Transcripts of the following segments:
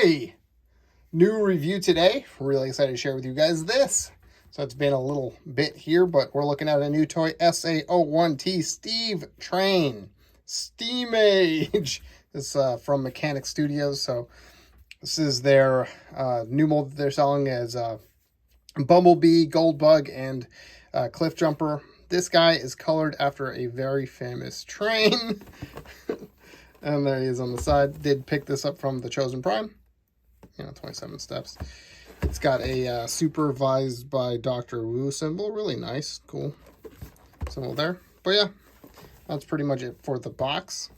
Hey, new review today. Really excited to share with you guys this. So it's been a little bit here, but we're looking at a new toy, SA-01T Steve Train. Steamage. This is from Mechanic Studios. So this is their new mold that they're selling as Bumblebee, Goldbug, and Cliff Jumper. This guy is colored after a very famous train. And there he is on the side. Did pick this up from the Chosen Prime. 27 steps. It's got a supervised by Dr. Wu symbol. Really nice. Cool symbol there. But yeah, that's pretty much it for the box.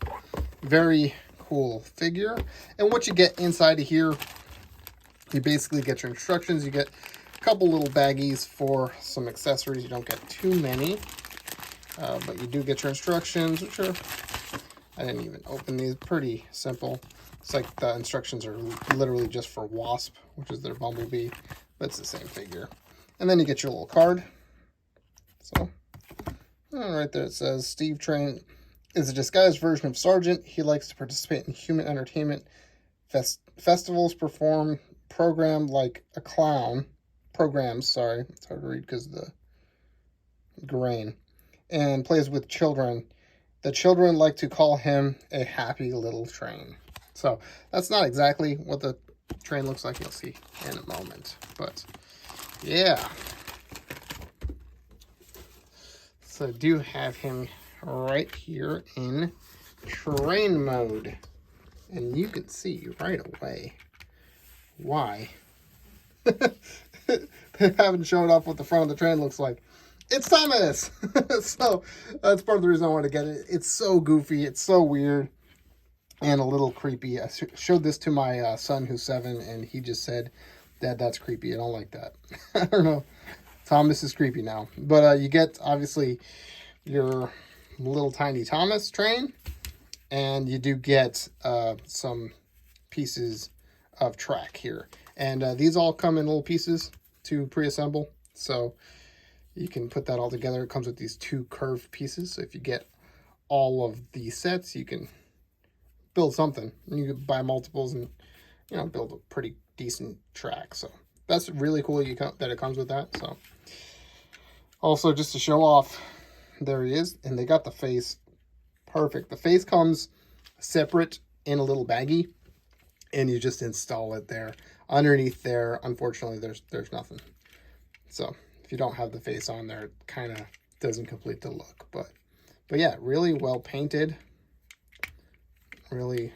Very cool figure. And what you get inside of here, you basically get your instructions. You get a couple little baggies for some accessories. You don't get too many. But you do get your instructions, which are... I didn't even open these. Pretty simple. It's like the instructions are literally just for Wasp, which is their Bumblebee, but it's the same figure. And then you get your little card. So, right there it says, Steve Train is a disguised version of Sergeant. He likes to participate in human entertainment festivals, program like a clown. Programs, sorry. It's hard to read because of the grain. And plays with children. The children like to call him a happy little train. So that's not exactly what the train looks like. You'll see in a moment. But yeah. So I do have him right here in train mode. And you can see right away why they haven't shown off what the front of the train looks like. It's Thomas! So that's part of the reason I want to get it. It's so goofy. It's so weird. And a little creepy. I showed this to my son who's 7, and he just said, Dad, that's creepy. I don't like that. I don't know. Thomas is creepy now. But you get, obviously, your little tiny Thomas train. And you do get some pieces of track here. And these all come in little pieces to pre-assemble. So you can put that all together. It comes with these 2 curved pieces. So if you get all of the sets, you can build something. You can buy multiples and, build a pretty decent track. So that's really cool that it comes with that. So also, just to show off, there he is. And they got the face perfect. The face comes separate in a little baggie, and you just install it there. Underneath there, unfortunately, there's nothing. So if you don't have the face on there, it kind of doesn't complete the look. But yeah, really well painted. Really,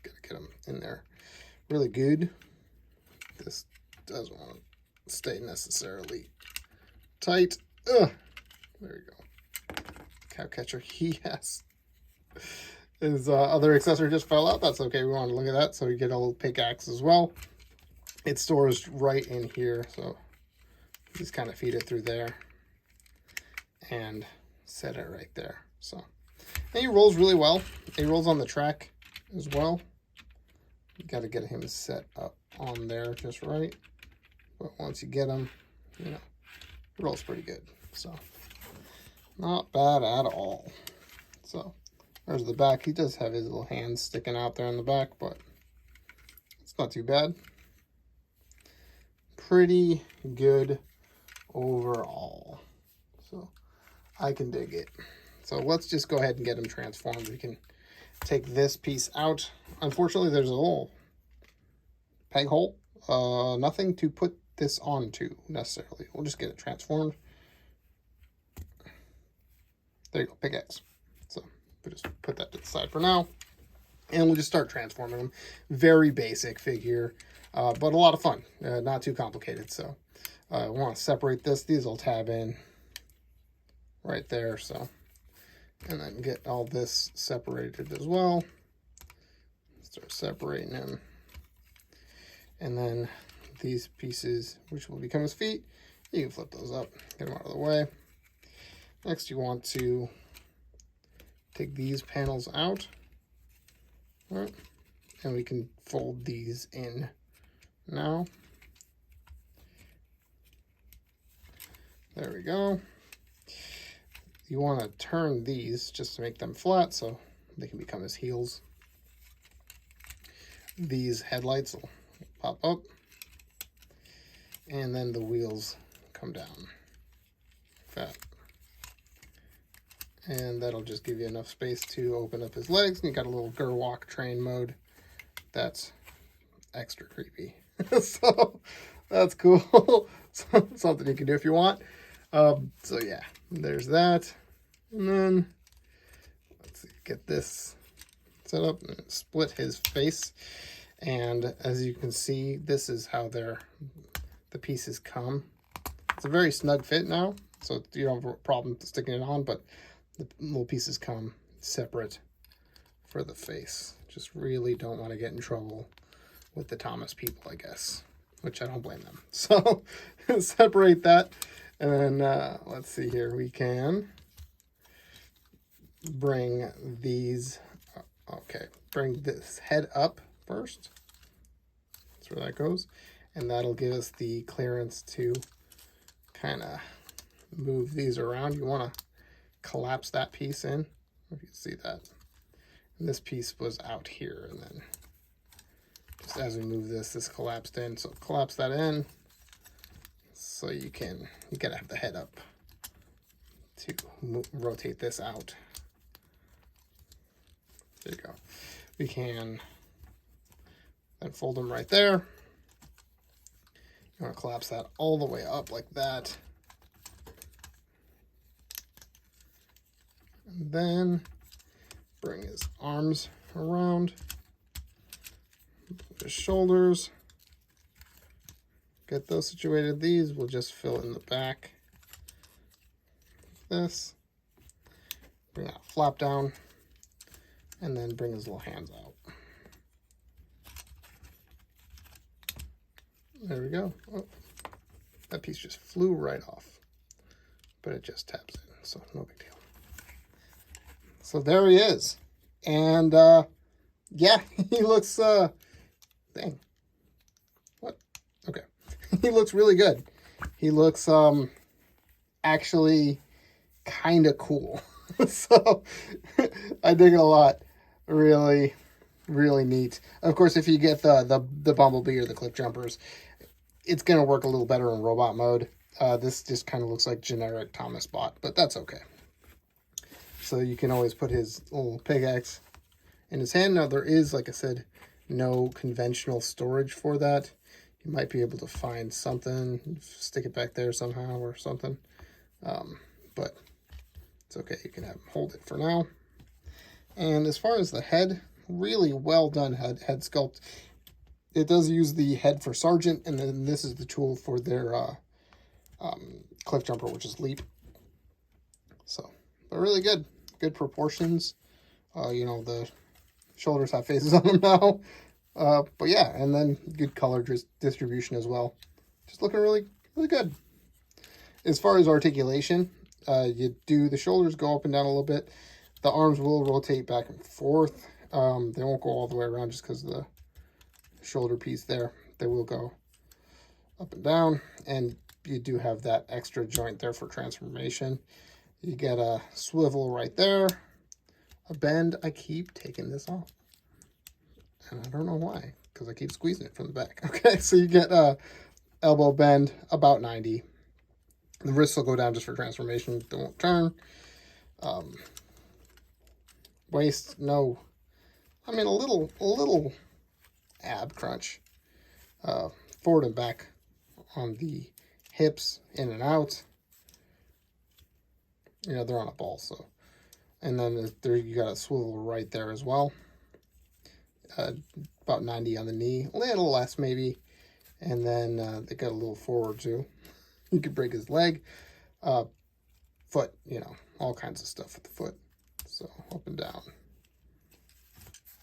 gotta get them in there. Really good. This doesn't want to stay necessarily tight. Ugh. There you go. Cow catcher. Yes. His other accessory just fell out. That's okay. We want to look at that. So you get a little pickaxe as well. It stores right in here. So just kind of feed it through there and set it right there. So, and he rolls really well. He rolls on the track as well. You got to get him set up on there just right. But once you get him, he rolls pretty good. So, not bad at all. So, there's the back. He does have his little hands sticking out there in the back, but it's not too bad. Pretty good overall. So I can dig it. So let's just go ahead and get him transformed. We can take this piece out. Unfortunately, there's a little peg hole. Nothing to put this onto necessarily. We'll just get it transformed. There you go, pickaxe. So we'll just put that to the side for now. And we'll just start transforming him. Very basic figure, but a lot of fun. Not too complicated. So I want to separate this. These will tab in right there. So, and then get all this separated as well. Start separating him. And then these pieces, which will become his feet, you can flip those up, get them out of the way. Next, you want to take these panels out. All right. And we can fold these in now. There we go. You want to turn these just to make them flat so they can become his heels. these headlights will pop up, and then the wheels come down. That. And that'll just give you enough space to open up his legs. And you got a little Gerwalk train mode. That's extra creepy. So that's cool. Something you can do if you want. So yeah, there's that. And then let's see, get this set up and split his face. And as you can see, this is how the pieces come. It's a very snug fit now, so you don't have a problem sticking it on, but the little pieces come separate for the face. Just really don't want to get in trouble with the Thomas people, I guess, which I don't blame them. So separate that, and then let's see here. We can bring these, bring this head up first. That's where that goes, and that'll give us the clearance to kind of move these around. You want to collapse that piece in, if you see that. And this piece was out here, and then just as we move this collapsed in. So collapse that in, so you gotta have the head up to rotate this out. There you go. We can then fold them right there. You want to collapse that all the way up like that. And then bring his arms around, his shoulders. Get those situated. These will just fill in the back. This. Bring that flap down. And then bring his little hands out. There we go. Oh, that piece just flew right off. But it just taps in, so no big deal. So there he is. And yeah, he looks dang. What? Okay. He looks really good. He looks actually kind of cool. So I dig it a lot. Really, really neat. Of course, if you get the Bumblebee or the clip jumpers, it's going to work a little better in robot mode. This just kind of looks like generic Thomas bot, but that's okay. So you can always put his little pickaxe in his hand. Now there is, like I said, no conventional storage for that. You might be able to find something, stick it back there somehow or something. But it's okay. You can have him hold it for now. And as far as the head, really well done head sculpt. It does use the head for Sergeant, and then this is the tool for their cliff jumper, which is Leap. So, but really good. Good proportions. You know, the shoulders have faces on them now. But yeah, and then good color distribution as well. Just looking really, really good. As far as articulation, the shoulders go up and down a little bit. The arms will rotate back and forth. They won't go all the way around just because of the shoulder piece there. They will go up and down, and you do have that extra joint there for transformation. You get a swivel right there, a bend. I keep taking this off, and I don't know why, because I keep squeezing it from the back. Okay, so you get a elbow bend about 90. The wrists will go down just for transformation. They won't turn. Waist, no. I mean, a little ab crunch. Forward and back on the hips, in and out. You know, they're on a ball, so. And then there you got a swivel right there as well. About 90 on the knee, a little less maybe. And then they got a little forward too. You could break his leg, foot, you know, all kinds of stuff with the foot. So up and down.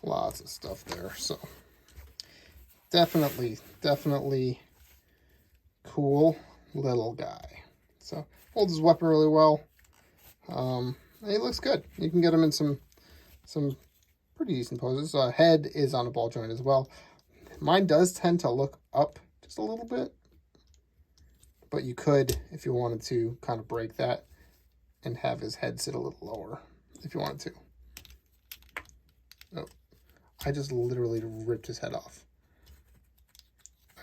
Lots of stuff there. So definitely cool little guy. So holds his weapon really well. He looks good. You can get him in some pretty decent poses. Head is on a ball joint as well. Mine does tend to look up just a little bit, but you could, if you wanted to, kind of break that and have his head sit a little lower if you wanted to. Oh, I just literally ripped his head off.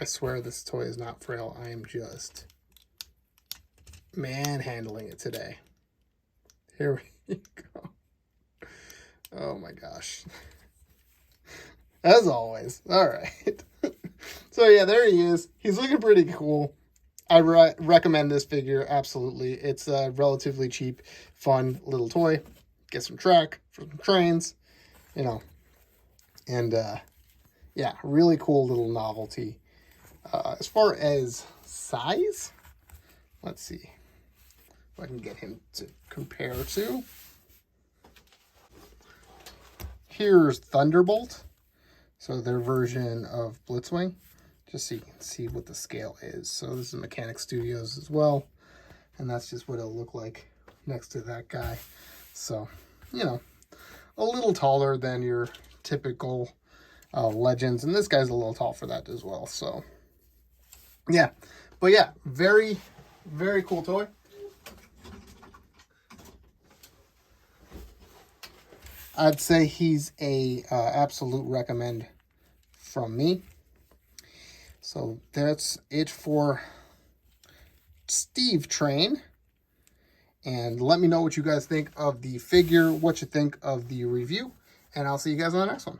I swear this toy is not frail. I am just manhandling it today. Here we go. Oh my gosh. As always. All right. So yeah, there he is. He's looking pretty cool. I recommend this figure, absolutely. It's a relatively cheap, fun little toy. Get some track for some trains, you know. And yeah, really cool little novelty. As far as size, let's see if I can get him to compare to. Here's Thunderbolt, so their version of Blitzwing, just so you can see what the scale is. So this is Mechanic Studios as well, and that's just what it'll look like next to that guy. So, you know, a little taller than your typical Legends, and this guy's a little tall for that as well. So, yeah. But yeah, very, very cool toy. I'd say he's a absolute recommend from me. So that's it for Steve Train. And let me know what you guys think of the figure, what you think of the review, and I'll see you guys on the next one.